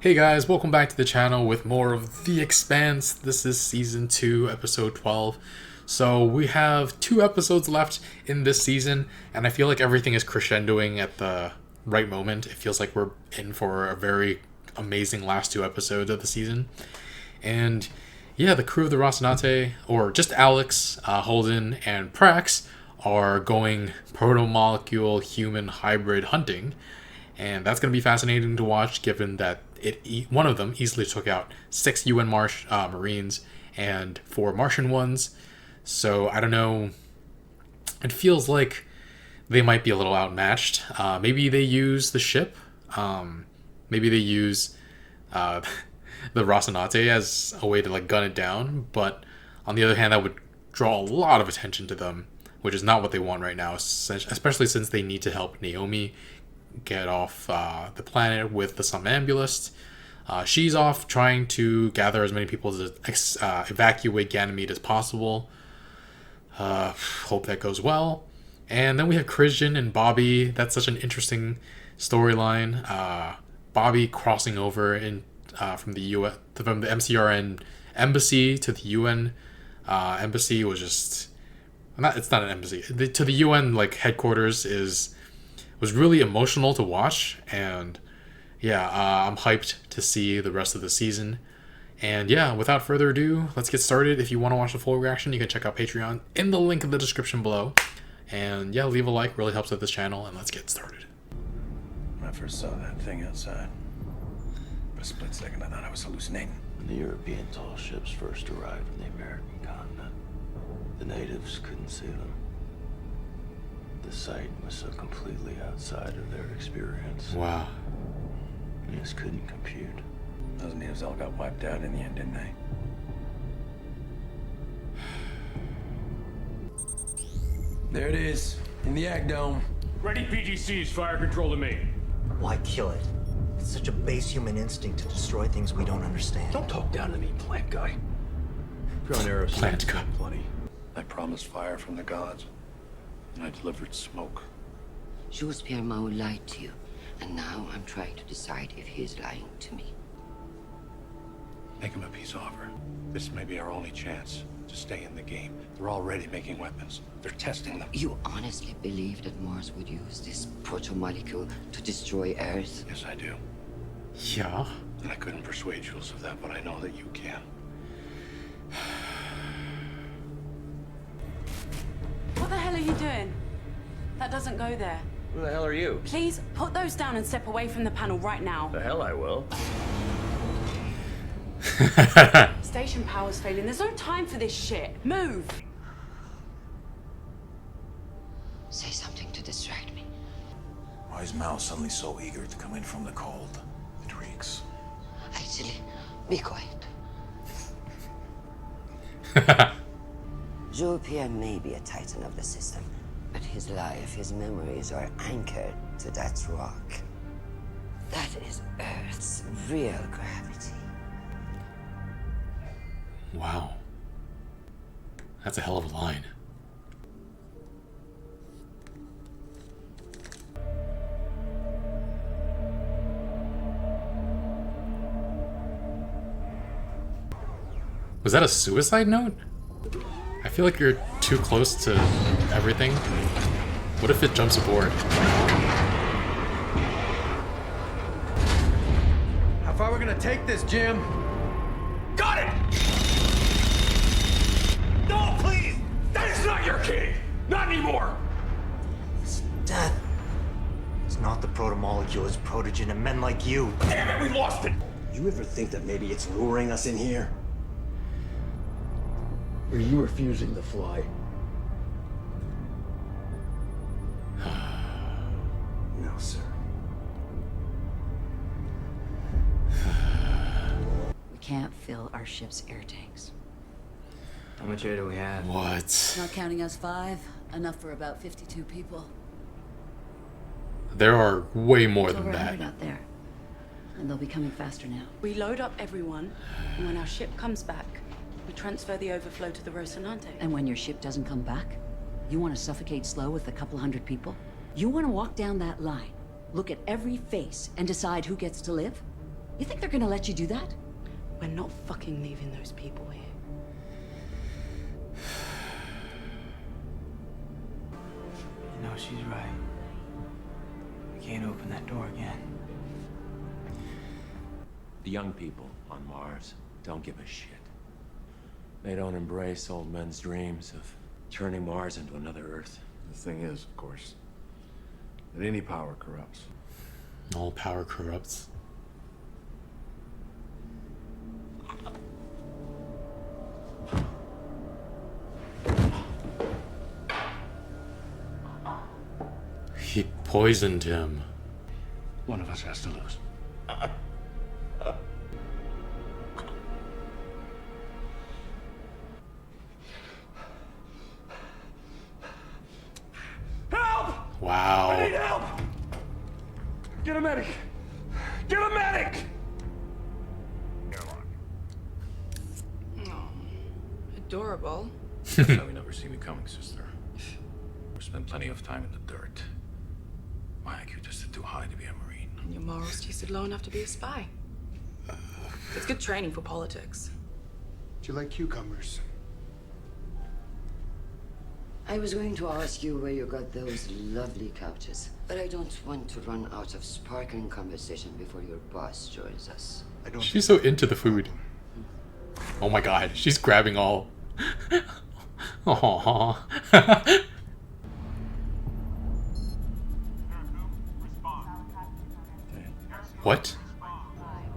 Hey guys, welcome back to the channel with more of The Expanse. This is Season 2, Episode 12. So we have 2 episodes left in this season, and I feel like everything is crescendoing at the right moment. It feels like we're in for a very amazing last 2 episodes of the season. And yeah, the crew of the Rocinante, or just Alex, Holden, and Prax, are going proto-molecule human hybrid hunting. And that's going to be fascinating to watch, given that one of them easily took out 6 UN Marines and 4 Martian ones. So I don't know. It feels like they might be a little outmatched. Maybe they use the ship. Maybe they use the Rocinante as a way to gun it down. But on the other hand, that would draw a lot of attention to them, which is not what they want right now, especially since they need to help Naomi get off the planet with the somnambulist. She's off trying to gather as many people to evacuate Ganymede as possible. Hope that goes well. And then we have Christian and Bobby. That's such an interesting storyline. Bobby crossing over from the MCRN embassy to the UN embassy was just it's not an embassy, to the UN headquarters was really emotional to watch. And yeah, I'm hyped to see the rest of the season. And yeah, without further ado, let's get started. If you want to watch the full reaction, you can check out Patreon in the link in the description below. And yeah, leave a like, really helps out this channel, and let's get started. When I first saw that thing outside, for a split second I thought I was hallucinating. When the European tall ships first arrived on the American continent, the natives couldn't see them. The sight was so completely outside of their experience. Wow. They just couldn't compute. Those natives all got wiped out in the end, didn't they? There it is, in the Ag Dome. Ready PGCs, fire control to me. Why kill it? It's such a base human instinct to destroy things we don't understand. Don't talk down to me, plant guy. Pure arrows. Plant guy. Plenty. I promised fire from the gods, and I delivered smoke. Jules Pierremont lied to you, and now I'm trying to decide if he is lying to me. Make him a peace offer. This may be our only chance to stay in the game. They're already making weapons. They're testing them. You honestly believe that Mars would use this proto-molecule to destroy Earth? Yes, I do. Yeah. And I couldn't persuade Jules of that, but I know that you can. What the hell are you doing? That doesn't go there. Who the hell are you? Please put those down and step away from the panel right now. The hell I will. Station power's failing. There's no time for this shit. Move! Say something to distract me. Why is Mal suddenly so eager to come in from the cold? It reeks. Actually, be quiet. Jules Pierre may be a titan of the system, but his life, his memories are anchored to that rock. That is Earth's real gravity. Wow. That's a hell of a line. Was that a suicide note? I feel like you're too close to everything. What if it jumps aboard? How far are we gonna take this, Jim? Got it! No, please! That is not your kid! Not anymore! Death. It's not the proto-molecule, it's protogen and men like you. Damn it, we lost it! You ever think that maybe it's luring us in here? Or are you refusing to fly? No, sir. We can't fill our ship's air tanks. How much air do we have? What? Not counting us 5, enough for about 52 people. There are way more It's than over that. 100 out there. And they'll be coming faster now. We load up everyone, and when our ship comes back, we transfer the overflow to the Rocinante. And when your ship doesn't come back, you want to suffocate slow with a couple hundred people? You want to walk down that line, look at every face, and decide who gets to live? You think they're gonna let you do that? We're not fucking leaving those people here. You know, she's right. We can't open that door again. The young people on Mars don't give a shit. They don't embrace old men's dreams of turning Mars into another Earth. The thing is, of course, that any power corrupts. All power corrupts. He poisoned him. One of us has to lose. Help! Wow. I need help! Get a medic! Get a medic! Oh, adorable. That's how you never see me coming, sister. We spent plenty of time in the dirt. My IQ just too high to be a Marine. And your morals tasted low enough to be a spy. It's good training for politics. Do you like cucumbers? I was going to ask you where you got those lovely couches, but I don't want to run out of sparkling conversation before your boss joins us. She's so into the food. Oh my god, she's grabbing all. Aww. What?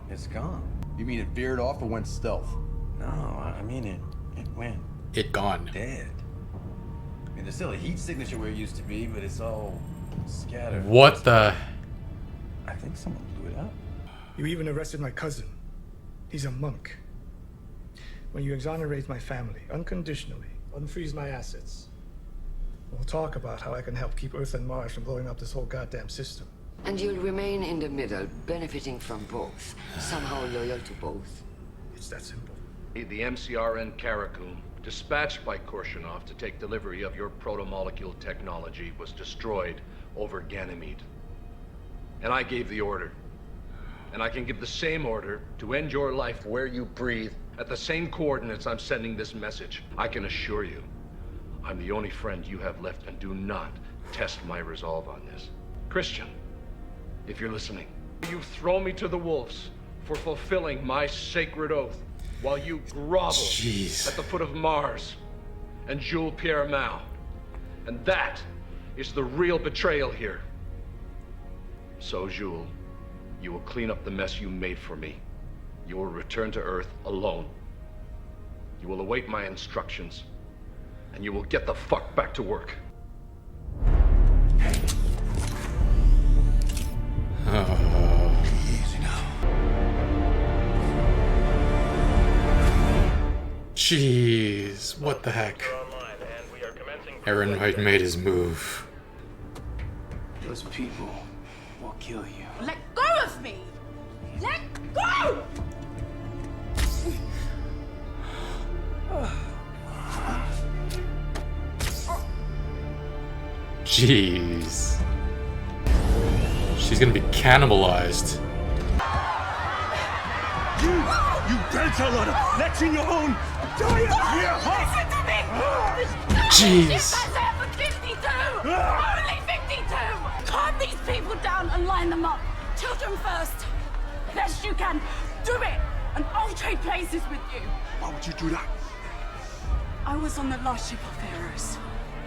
It's gone. You mean it veered off or went stealth? No, I mean it went It gone. Dead. I mean, there's still a heat signature where it used to be, but it's all scattered. What the? I think someone blew it up. You even arrested my cousin. He's a monk. When you exonerate my family, unconditionally, unfreeze my assets, we'll talk about how I can help keep Earth and Mars from blowing up this whole goddamn system. And you'll remain in the middle, benefiting from both, somehow loyal to both. It's that simple. The MCRN Karakum, dispatched by Korshunov to take delivery of your proto-molecule technology, was destroyed over Ganymede. And I gave the order. And I can give the same order to end your life where you breathe at the same coordinates I'm sending this message. I can assure you, I'm the only friend you have left, and do not test my resolve on this. Christian, if you're listening, you throw me to the wolves for fulfilling my sacred oath while you grovel at the foot of Mars and Jules Pierre Mao. And that is the real betrayal here. So, Jules, you will clean up the mess you made for me. You will return to Earth alone. You will await my instructions, and you will get the fuck back to work. Easy now. Jeez, what the heck? Aaron Wright made his move. Those people will kill you. Let go of me! Let go! Jeez. She's gonna be cannibalized. You built a lot of letting your own die here, Listen to me! Jeez. For 52! Only 52! Calm these people down and line them up. Children first. Best you can. Do it! And I'll trade places with you. Why would you do that? I was on the last ship of Eros.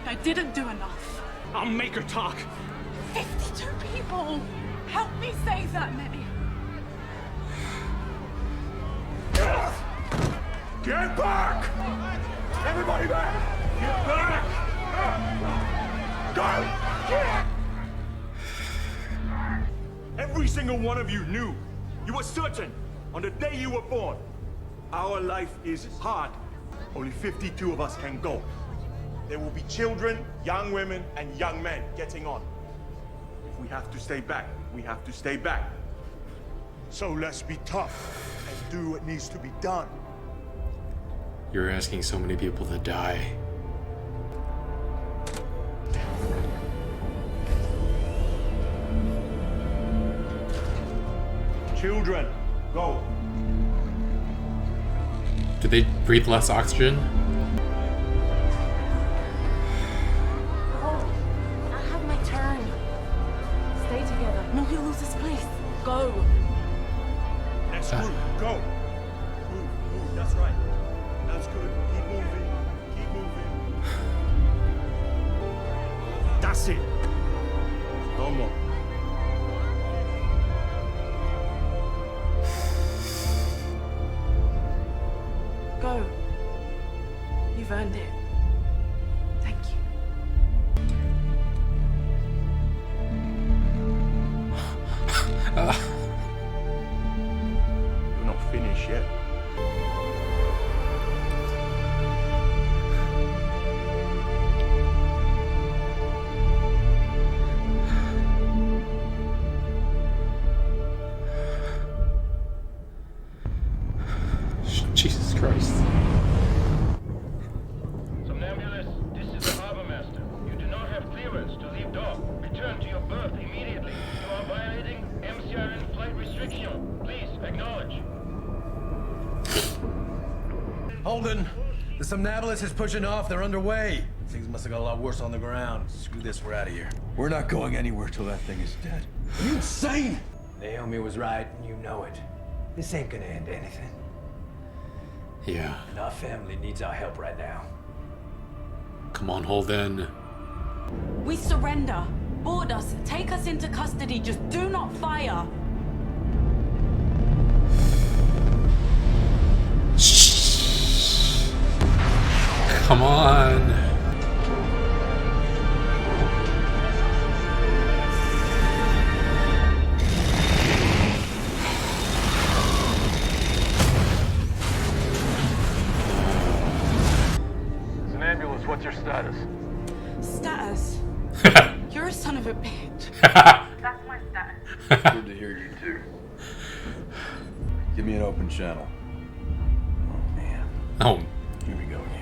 I didn't do enough. I'll make her talk. 52 people! Help me save that many. Get back! Everybody back! Get back! Go! Every single one of you knew. You were certain on the day you were born. Our life is hard. Only 52 of us can go. There will be children, young women, and young men getting on. If we have to stay back, we have to stay back. So let's be tough and do what needs to be done. You're asking so many people to die. Children, Go. Do they breathe less oxygen? Oh, I have my turn. Stay together. No, he'll lose his place. Go. Next group, go. Move, that's right. That's good. Keep moving. Keep moving. That's it. No more. Go. You've earned it. Thank you. You're not finished yet. Jesus Christ. Somnambulist, this is the harbor master. You do not have clearance to leave dock. Return to your berth immediately. You are violating MCRN flight restriction. Please acknowledge. Holden, the Somnambulist is pushing off. They're underway. Things must have got a lot worse on the ground. Screw this, we're out of here. We're not going anywhere till that thing is dead. Are you insane? Naomi was right, and you know it. This ain't gonna end anything. Yeah. And our family needs our help right now. Come on, Holden. We surrender. Board us. Take us into custody. Just do not fire. Come on. Somnambulist, what's your status? Status. You're a son of a bitch. That's my status. Good to hear you too. Give me an open channel. Oh man. Oh. Here we go again.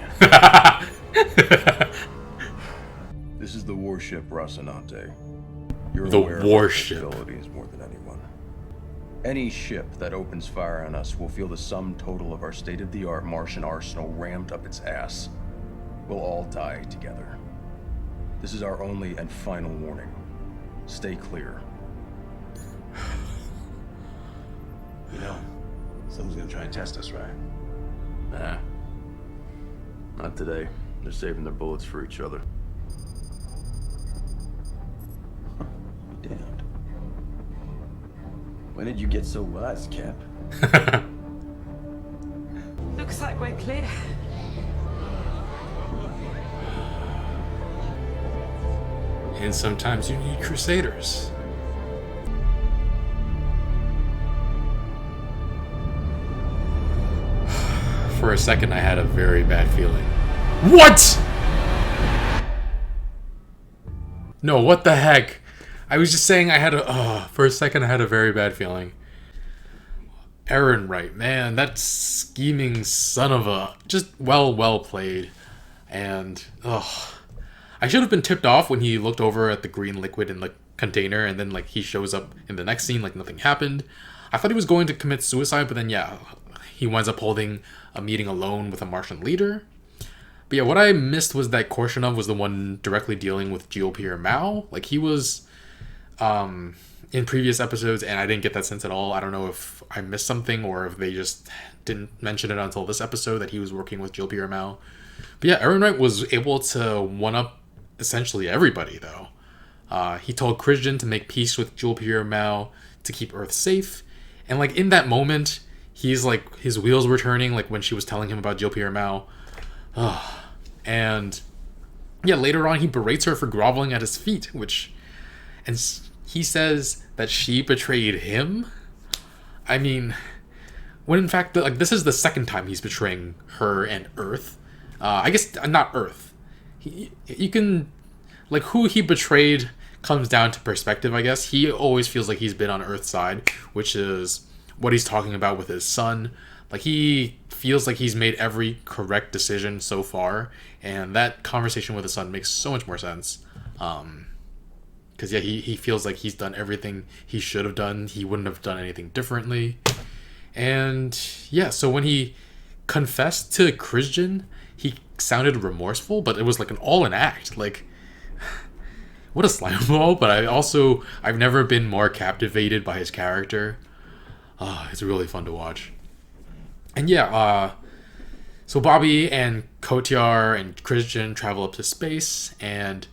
This is the warship Rocinante. You're The aware warship. of our capabilities more than anyone. Any ship that opens fire on us will feel the sum total of our state-of-the-art Martian arsenal rammed up its ass. We'll all die together. This is our only and final warning. Stay clear. You know, someone's gonna try and test us, right? Nah. Not today. They're saving their bullets for each other. Damned. When did you get so wise, Cap? Looks like we're clear. And sometimes you need crusaders. For a second, I had a very bad feeling. What? No, what the heck? I was just saying I had a... for a second, I had a very bad feeling. Wright, man, that scheming son of a... Just well played. And, I should have been tipped off when he looked over at the green liquid in the container, and then, like, he shows up in the next scene like nothing happened. I thought he was going to commit suicide, but then, yeah, he winds up holding a meeting alone with a Martian leader. But yeah, what I missed was that Korshunov was the one directly dealing with GOP or Mao. Like, he was in previous episodes, and I didn't get that sense at all. I don't know if I missed something or if they just didn't mention it until this episode that he was working with GOP or Mao. But yeah, Wright was able to one-up essentially everybody, though. He told Christian to make peace with GOP or Mao to keep Earth safe. And, like, in that moment, he's like, his wheels were turning, like when she was telling him about GOP or Mao. And yeah, later on he berates her for groveling at his feet, and he says that she betrayed him. I mean, when in fact, like, this is the second time he's betraying her and Earth. I guess not Earth. You can, like, who he betrayed comes down to perspective, I guess. He always feels like he's been on Earth's side, which is what he's talking about with his son. Like, he feels like he's made every correct decision so far, and that conversation with his son makes so much more sense. Because, yeah, he feels like he's done everything he should have done. He wouldn't have done anything differently. And yeah, so when he confessed to Christian, he sounded remorseful, but it was like all an act. Like, what a slime ball. But I've never been more captivated by his character. It's really fun to watch. And yeah, so Bobby and Kotyar and Christian travel up to space, and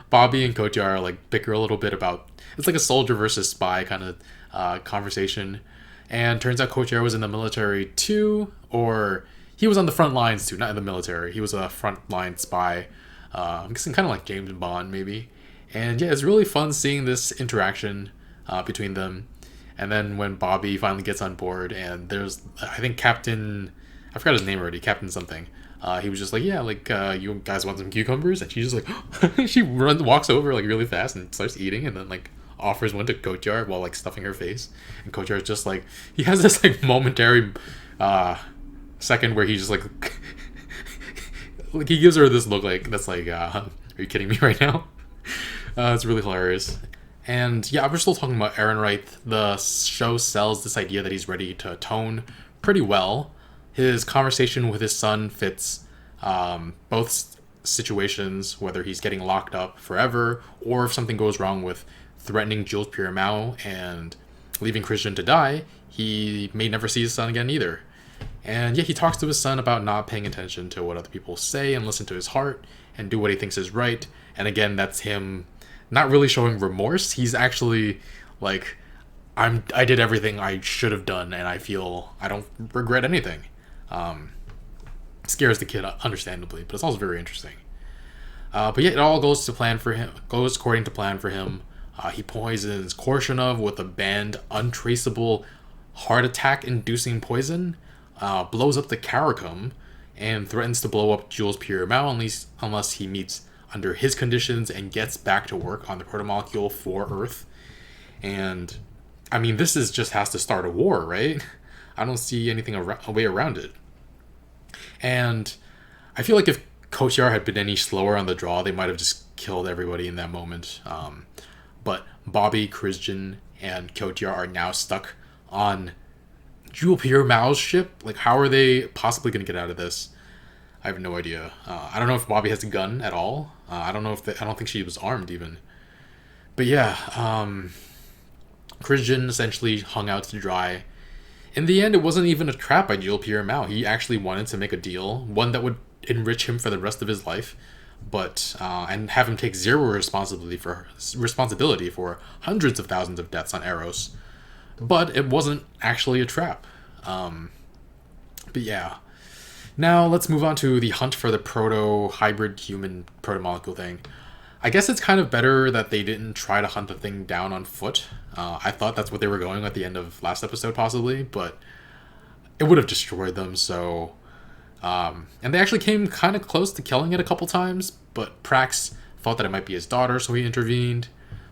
Bobby and Kotyar are like bicker a little bit about, it's like a soldier versus spy kind of conversation. And turns out Kotyar was in the military too, or he was on the front lines too, not in the military. He was a frontline spy. I'm guessing kind of like James Bond maybe. And yeah, it's really fun seeing this interaction between them. And then when Bobby finally gets on board, and there's, I think Captain, I forgot his name already, Captain something. He was just like, yeah, like, you guys want some cucumbers? And she's just like, she walks over like really fast and starts eating, and then like offers one to Kotyar while like stuffing her face. And Kotyar is just like, he has this like momentary second where he just like, like he gives her this look like, that's like, are you kidding me right now? It's really hilarious. And yeah, we're still talking about Aaron Wright. The show sells this idea that he's ready to atone pretty well. His conversation with his son fits both situations, whether he's getting locked up forever or if something goes wrong with threatening Jules Pierre Mao and leaving Christian to die, he may never see his son again either. And yeah, he talks to his son about not paying attention to what other people say and listen to his heart and do what he thinks is right. And again, that's him not really showing remorse. He's actually like, I did everything I should have done, and I feel I don't regret anything. Scares the kid, understandably, but it's also very interesting. But yeah, it all goes according to plan for him. He poisons Korshunov with a banned, untraceable, heart attack-inducing poison, blows up the Caracum, and threatens to blow up Jules Pierre Mao unless he meets under his conditions and gets back to work on the protomolecule for Earth. And I mean, this just has to start a war, right? I don't see anything a way around it. And I feel like if Kotyar had been any slower on the draw, they might have just killed everybody in that moment. But Bobby, Christian, and Kotyar are now stuck on Jules Pierre Mao's ship. Like, how are they possibly going to get out of this? I have no idea. I don't know if Bobby has a gun at all. I don't think she was armed even. But yeah, Christian essentially hung out to dry. In the end, it wasn't even a trap by Jules Pierre Mao. He actually wanted to make a deal, one that would enrich him for the rest of his life, but and have him take zero responsibility for hundreds of thousands of deaths on Eros. But it wasn't actually a trap. But yeah. Now let's move on to the hunt for the proto-hybrid human protomolecule thing. I guess it's kind of better that they didn't try to hunt the thing down on foot. I thought that's what they were going at the end of last episode possibly, but it would have destroyed them, so... and they actually came kind of close to killing it a couple times, but Prax thought that it might be his daughter, so he intervened.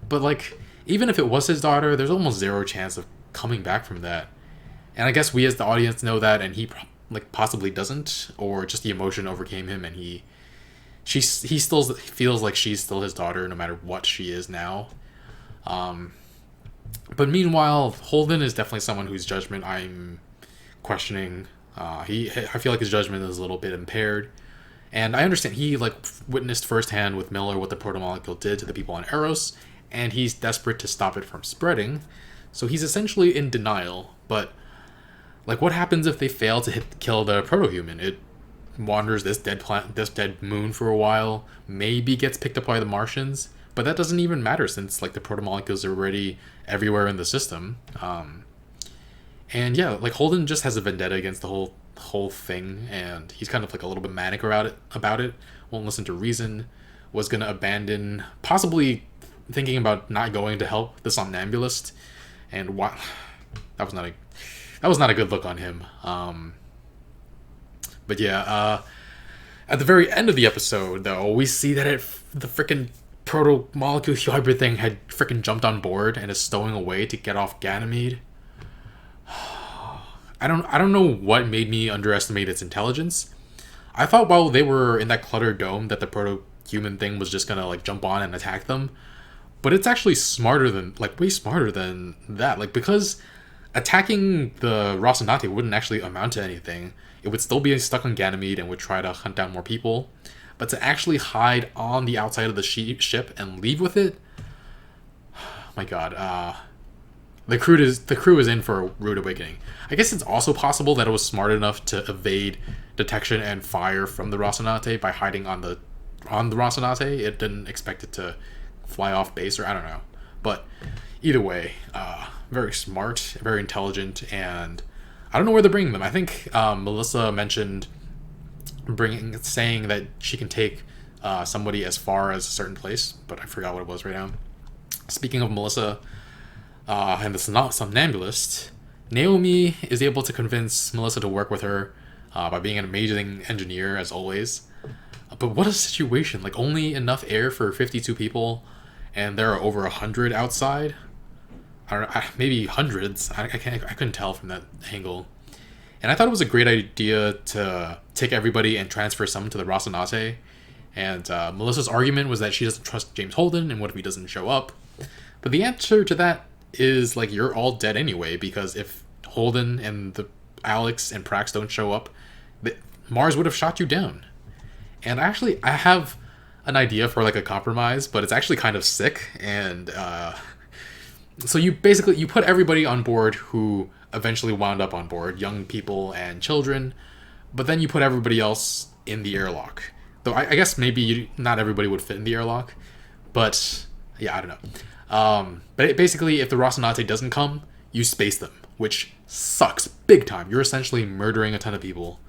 But like, even if it was his daughter, there's almost zero chance of coming back from that. And I guess we as the audience know that, and he possibly doesn't, or just the emotion overcame him and he still feels like she's still his daughter no matter what she is now. But meanwhile, Holden is definitely someone whose judgment I'm questioning. I feel like his judgment is a little bit impaired, and I understand he witnessed firsthand with Miller what the protomolecule did to the people on Eros, and he's desperate to stop it from spreading, so he's essentially in denial. But what happens if they fail to kill the proto-human? It wanders this dead moon for a while, maybe gets picked up by the Martians, but that doesn't even matter since the protomolecules are already everywhere in the system. And yeah, Holden just has a vendetta against the whole thing, and he's kind of a little bit manic about it. Won't listen to reason. Was gonna abandon, possibly thinking about not going to help the somnambulist, and that was not a good look on him. But yeah, at the very end of the episode, though, we see that the freaking proto-molecule hybrid thing had freaking jumped on board and is stowing away to get off Ganymede. I don't know what made me underestimate its intelligence. I thought while they were in that cluttered dome that the proto-human thing was just gonna jump on and attack them, but it's actually smarter than way smarter than that. Because attacking the Rocinante wouldn't actually amount to anything. It would still be stuck on Ganymede and would try to hunt down more people. But to actually hide on the outside of the ship and leave with it, my god, the crew is in for a rude awakening. I guess it's also possible that it was smart enough to evade detection and fire from the Rocinante by hiding on the Rocinante. It didn't expect it to fly off base, or I don't know. But either way, very smart, very intelligent, and I don't know where they're bringing them. I think Melissa mentioned saying that she can take somebody as far as a certain place, but I forgot what it was right now. Speaking of Melissa and the somnambulist, Naomi is able to convince Melissa to work with her by being an amazing engineer, as always. But what a situation. Like, only enough air for 52 people, and there are over 100 outside. I don't know, maybe hundreds. I couldn't tell from that angle. And I thought it was a great idea to take everybody and transfer some to the Rocinante. And Melissa's argument was that she doesn't trust James Holden, and what if he doesn't show up? But the answer to that is, like, you're all dead anyway, because if Holden and the Alex and Prax don't show up, Mars would have shot you down. And actually, I have an idea for, like, a compromise, but it's actually kind of sick. And so you put everybody on board who eventually wound up on board, young people and children, but then you put everybody else in the airlock. Though I guess maybe not everybody would fit in the airlock, but yeah, I don't know. But basically, if the Rocinante doesn't come, you space them, which sucks big time. You're essentially murdering a ton of people.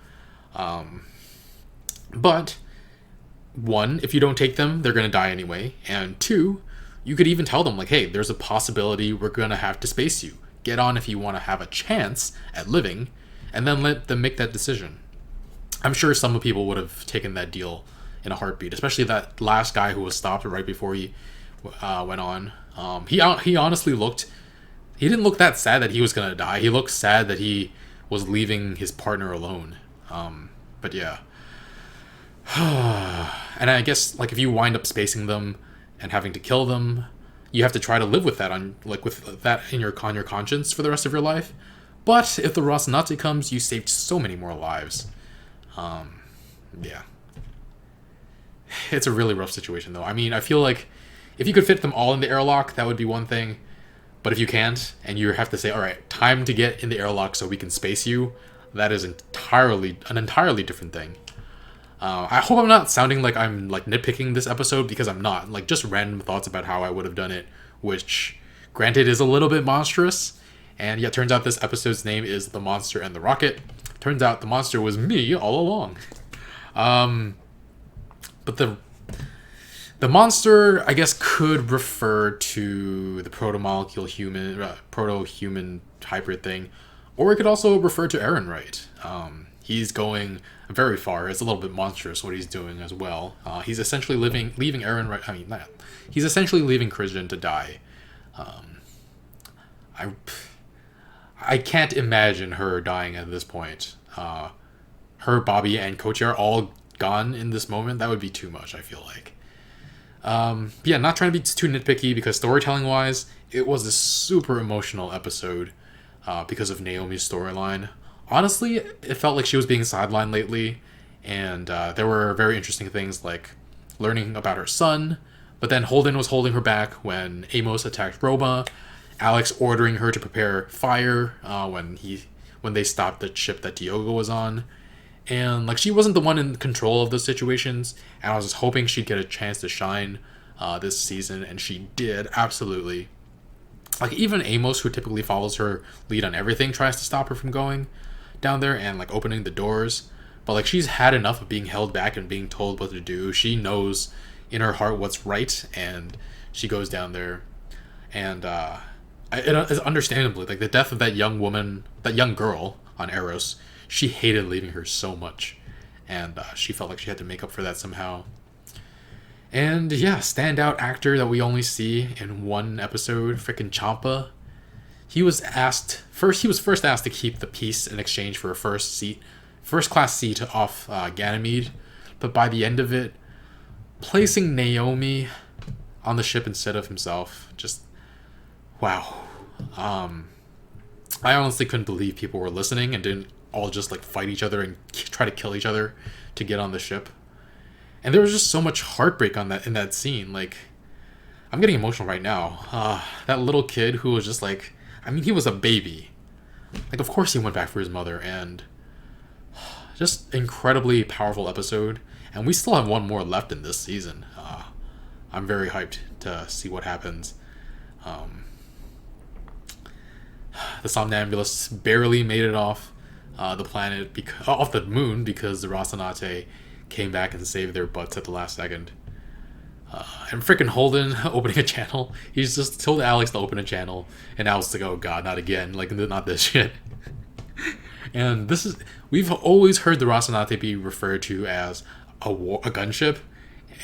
But one, if you don't take them, they're gonna die anyway, and two, you could even tell them, like, hey, there's a possibility we're gonna have to space you. Get on if you want to have a chance at living, and then let them make that decision. I'm sure some people would have taken that deal in a heartbeat, especially that last guy who was stopped right before he went on. He honestly he didn't look that sad that he was gonna die. He looked sad that he was leaving his partner alone. But yeah. And I guess, like, if you wind up spacing them and having to kill them, you have to try to live with that with that in your conscience for the rest of your life. But if the Rocinante comes, you saved so many more lives. Yeah. It's a really rough situation, though. I mean, I feel like if you could fit them all in the airlock, that would be one thing. But if you can't, and you have to say, all right, time to get in the airlock so we can space you, that is an entirely different thing. I hope I'm not sounding like I'm, like, nitpicking this episode, because I'm not. Like, just random thoughts about how I would have done it, which, granted, is a little bit monstrous. And yeah, turns out this episode's name is The Monster and the Rocket. Turns out the monster was me all along. But the monster, I guess, could refer to the proto-molecule human, proto-human hybrid thing, or it could also refer to Aaron Wright. He's going very far. It's a little bit monstrous what he's doing as well. He's essentially leaving Aaron Wright. I mean, he's essentially leaving Christian to die. I can't imagine her dying at this point. Her, Bobby, and Kochi are all gone in this moment. That would be too much, I feel like. Yeah, not trying to be too nitpicky, because storytelling-wise, it was a super emotional episode because of Naomi's storyline. Honestly, it felt like she was being sidelined lately, and there were very interesting things like learning about her son, but then Holden was holding her back when Amos attacked Roma, Alex ordering her to prepare fire when they stopped the ship that Diogo was on, and like she wasn't the one in control of those situations, and I was just hoping she'd get a chance to shine this season, and she did, absolutely. Like, even Amos, who typically follows her lead on everything, tries to stop her from going down there and, like, opening the doors. But, like, she's had enough of being held back and being told what to do. She knows in her heart what's right, and she goes down there. And it is understandably, like, the death of that young woman, that young girl on Eros, she hated leaving her so much. And she felt like she had to make up for that somehow. And yeah, standout actor that we only see in one episode, frickin' Ciampa. He was first asked to keep the peace in exchange for a first class seat off Ganymede, but by the end of it, placing Naomi on the ship instead of himself, just wow. I honestly couldn't believe people were listening and didn't all just like fight each other and try to kill each other to get on the ship. And there was just so much heartbreak on that in that scene. Like, I'm getting emotional right now. That little kid who was just like, I mean, he was a baby. Like, of course he went back for his mother, and just incredibly powerful episode. And we still have one more left in this season. I'm very hyped to see what happens. The Somnambulists barely made it off the planet, off the moon, because the Rocinante came back and saved their butts at the last second. And freaking Holden opening a channel. He's just told Alex to open a channel, and Alex like, oh god, not again. Like, not this shit. And this is... We've always heard the Rocinante be referred to as a gunship,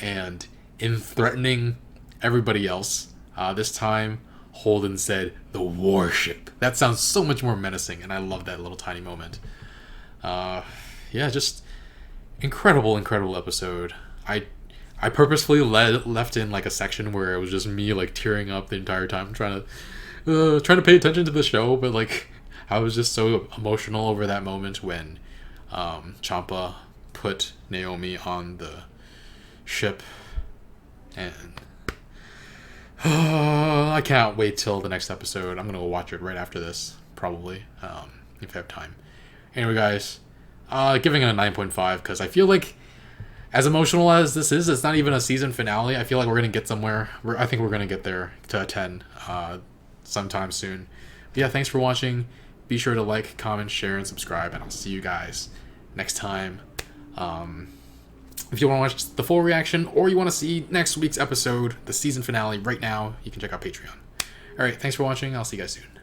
and in threatening everybody else, this time Holden said the warship. That sounds so much more menacing, and I love that little tiny moment. Yeah, just incredible episode. I purposefully left in like a section where it was just me like tearing up the entire time, trying to pay attention to the show, but like I was just so emotional over that moment when Ciampa put Naomi on the ship, and I can't wait till the next episode. I'm gonna go watch it right after this, probably, if I have time. Anyway, guys, giving it a 9.5 because I feel like, as emotional as this is, it's not even a season finale. I feel like we're gonna get somewhere. I think we're gonna get there to a 10 sometime soon. But yeah, thanks for watching. Be sure to like, comment, share, and subscribe, and I'll see you guys next time. If you want to watch the full reaction, or you want to see next week's episode, the season finale, right now, you can check out Patreon. Alright, thanks for watching. I'll see you guys soon.